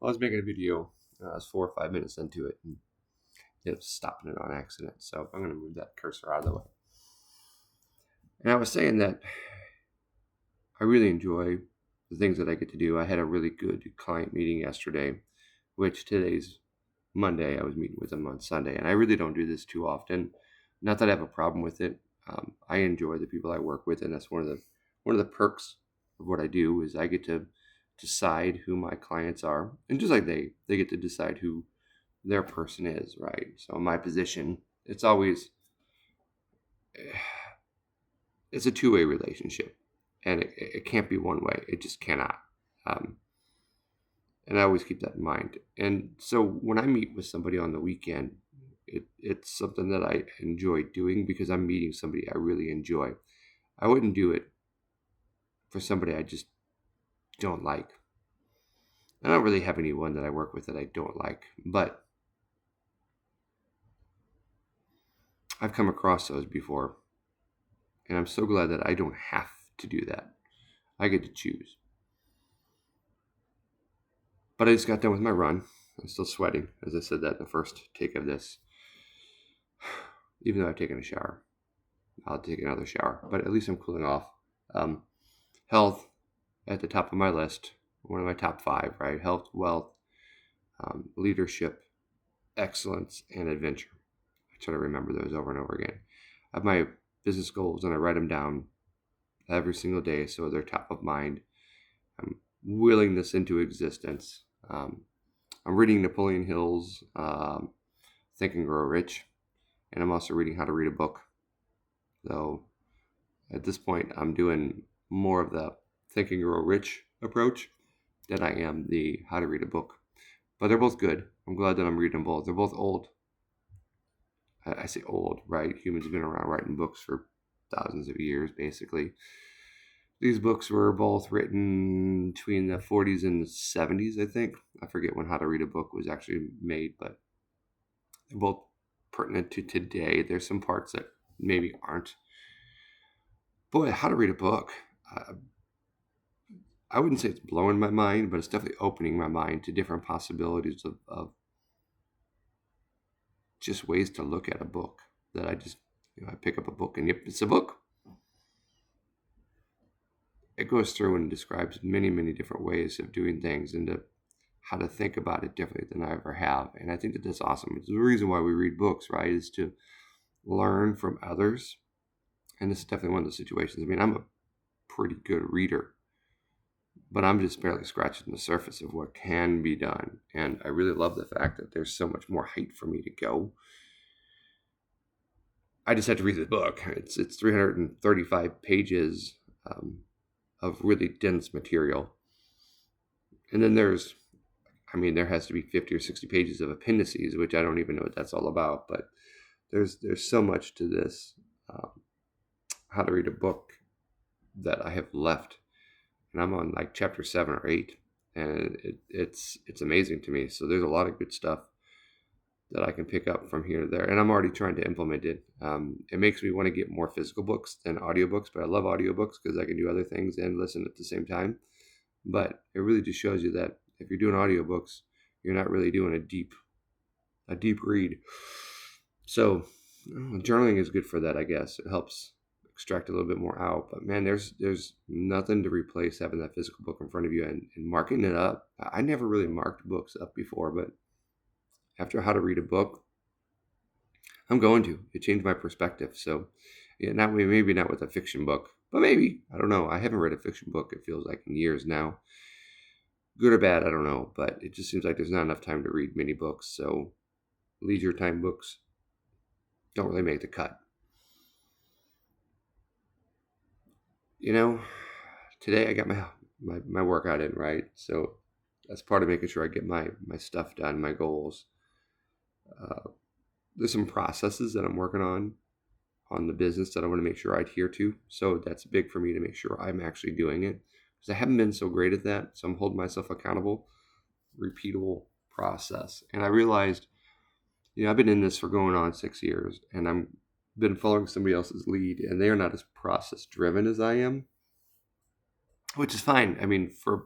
I was making a video. I was 4 or 5 minutes into it and ended up stopping it on accident. So I'm going to move that cursor out of the way. And I was saying that I really enjoy the things that I get to do. I had a really good client meeting yesterday, which today's Monday. I was meeting with them on Sunday, and I really don't do this too often. Not that I have a problem with it. I enjoy the people I work with, and that's one of the perks of what I do is I get to decide who my clients are, and just like they get to decide who their person is, right? So in my position, it's a two-way relationship, and it can't be one way. It just cannot. Um, and I always keep that in mind. And so when I meet with somebody on the weekend, it's something that I enjoy doing because I'm meeting somebody I really enjoy. I wouldn't do it for somebody I just don't like. I don't really have anyone that I work with that I don't like, but I've come across those before, and I'm so glad that I don't have to do that. I get to choose. But I just got done with my run. I'm still sweating, as I said that in the first take of this. Even though I've taken a shower, I'll take another shower, but at least I'm cooling off. Health at the top of my list, one of my top five, right? Health, wealth, leadership, excellence, and adventure. I try to remember those over and over again. I have my business goals and I write them down every single day so they're top of mind. I'm willing this into existence. I'm reading Napoleon Hill's Think and Grow Rich, and I'm also reading How to Read a Book. So at this point, I'm doing more of the Think and Grow Rich approach than I am the How to Read a Book. But they're both good. I'm glad that I'm reading them both. They're both old. I say old, right? Humans have been around writing books for thousands of years, basically. These books were both written between the 40s and the 70s, I think. I forget when How to Read a Book was actually made, but they're both pertinent to today. There's some parts that maybe aren't. Boy, How to Read a Book. I wouldn't say it's blowing my mind, but it's definitely opening my mind to different possibilities of just ways to look at a book. That I pick up a book and yep, it's a book. It goes through and describes many, many different ways of doing things and how to think about it differently than I ever have. And I think that that's awesome. It's the reason why we read books, right? Is to learn from others. And this is definitely one of those situations. I mean, I'm a pretty good reader, but I'm just barely scratching the surface of what can be done. And I really love the fact that there's so much more height for me to go. I just had to read the book. It's 335 pages of really dense material. And then there has to be 50 or 60 pages of appendices, which I don't even know what that's all about. But there's so much to this How to Read a Book that I have left. And I'm on like chapter 7 or 8. And it's amazing to me. So there's a lot of good stuff that I can pick up from here to there. And I'm already trying to implement it. It makes me want to get more physical books than audiobooks, but I love audiobooks because I can do other things and listen at the same time. But it really just shows you that if you're doing audiobooks, you're not really doing a deep read. So journaling is good for that, I guess. It helps extract a little bit more out. But man, there's nothing to replace having that physical book in front of you and marking it up. I never really marked books up before, but after How to Read a Book, I'm going to. It changed my perspective. So yeah, maybe not with a fiction book, but maybe. I don't know. I haven't read a fiction book, it feels like, in years now. Good or bad, I don't know. But it just seems like there's not enough time to read many books. So leisure time books don't really make the cut. You know, today I got my workout in, right? So that's part of making sure I get my stuff done, my goals. There's some processes that I'm working on the business that I want to make sure I adhere to. So that's big for me to make sure I'm actually doing it because I haven't been so great at that. So I'm holding myself accountable, repeatable process. And I realized, I've been in this for going on 6 years and I'm been following somebody else's lead and they are not as process driven as I am, which is fine. I mean, for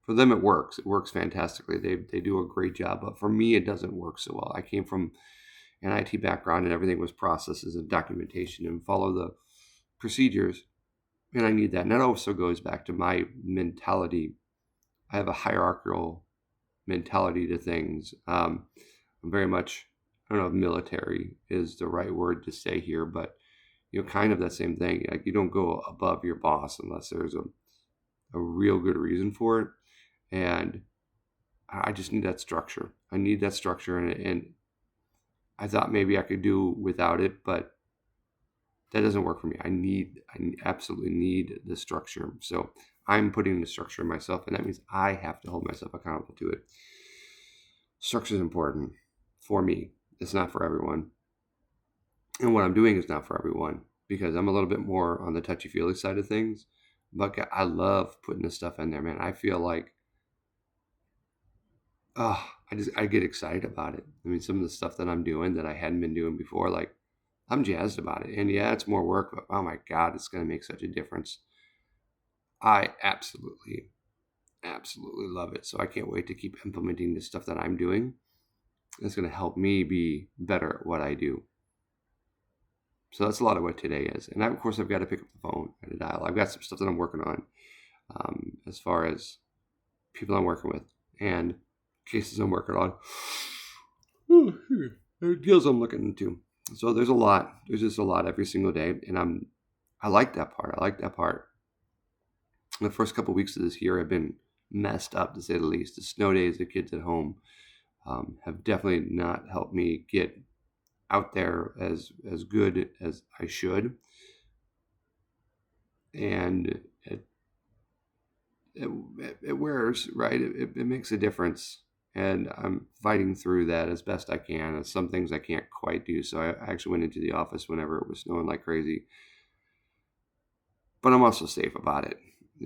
for them it works. It works fantastically. They do a great job. But for me, it doesn't work so well. I came from an IT background and everything was processes and documentation and follow the procedures. And I need that. And that also goes back to my mentality. I have a hierarchical mentality to things. I'm very much, I don't know if military is the right word to say here, but kind of that same thing. Like you don't go above your boss unless there's a real good reason for it. And I just need that structure. I need that structure, and I thought maybe I could do without it, but that doesn't work for me. I absolutely need the structure. So I'm putting the structure in myself, and that means I have to hold myself accountable to it. Structure is important for me. It's not for everyone. And what I'm doing is not for everyone because I'm a little bit more on the touchy-feely side of things. But I love putting this stuff in there, man. I feel like, I get excited about it. I mean, some of the stuff that I'm doing that I hadn't been doing before, like, I'm jazzed about it. And yeah, it's more work, but oh my God, it's going to make such a difference. I absolutely love it. So I can't wait to keep implementing the stuff that I'm doing. It's going to help me be better at what I do. So that's a lot of what today is. And of course, I've got to pick up the phone and dial. I've got some stuff that I'm working on as far as people I'm working with and cases I'm working on. Deals I'm looking into. So there's a lot. There's just a lot every single day. And I like that part. The first couple of weeks of this year have been messed up, to say the least. The snow days, the kids at home have definitely not helped me get out there as good as I should. And it wears, right? It makes a difference. And I'm fighting through that as best I can. And some things I can't quite do. So I actually went into the office whenever it was snowing like crazy. But I'm also safe about it.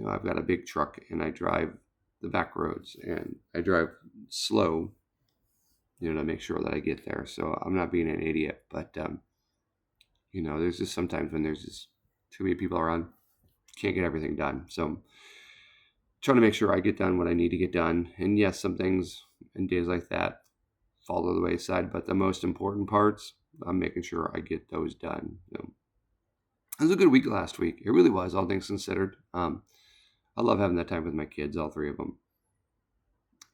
I've got a big truck and I drive the back roads and I drive slow, to make sure that I get there. So I'm not being an idiot, but, there's just sometimes when there's just too many people around, can't get everything done. So trying to make sure I get done what I need to get done. And yes, some things in days like that fall to the wayside, but the most important parts, I'm making sure I get those done. It was a good week last week. It really was, all things considered. I love having that time with my kids, all three of them.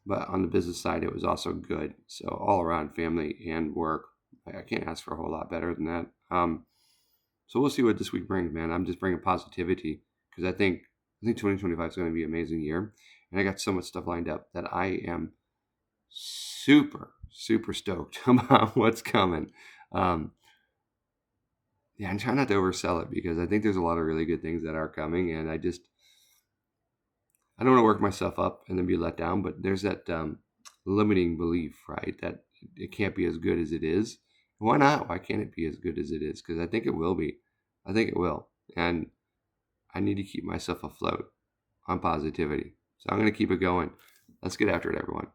But on the business side, it was also good. So all around family and work, I can't ask for a whole lot better than that. So we'll see what this week brings, man. I'm just bringing positivity because I think 2025 is going to be an amazing year. And I got so much stuff lined up that I am super, super stoked about what's coming. I'm trying not to oversell it because I think there's a lot of really good things that are coming. And I don't want to work myself up and then be let down, but there's that limiting belief, right? That it can't be as good as it is. Why not? Why can't it be as good as it is? Because I think it will be. I think it will. And I need to keep myself afloat on positivity. So I'm going to keep it going. Let's get after it, everyone.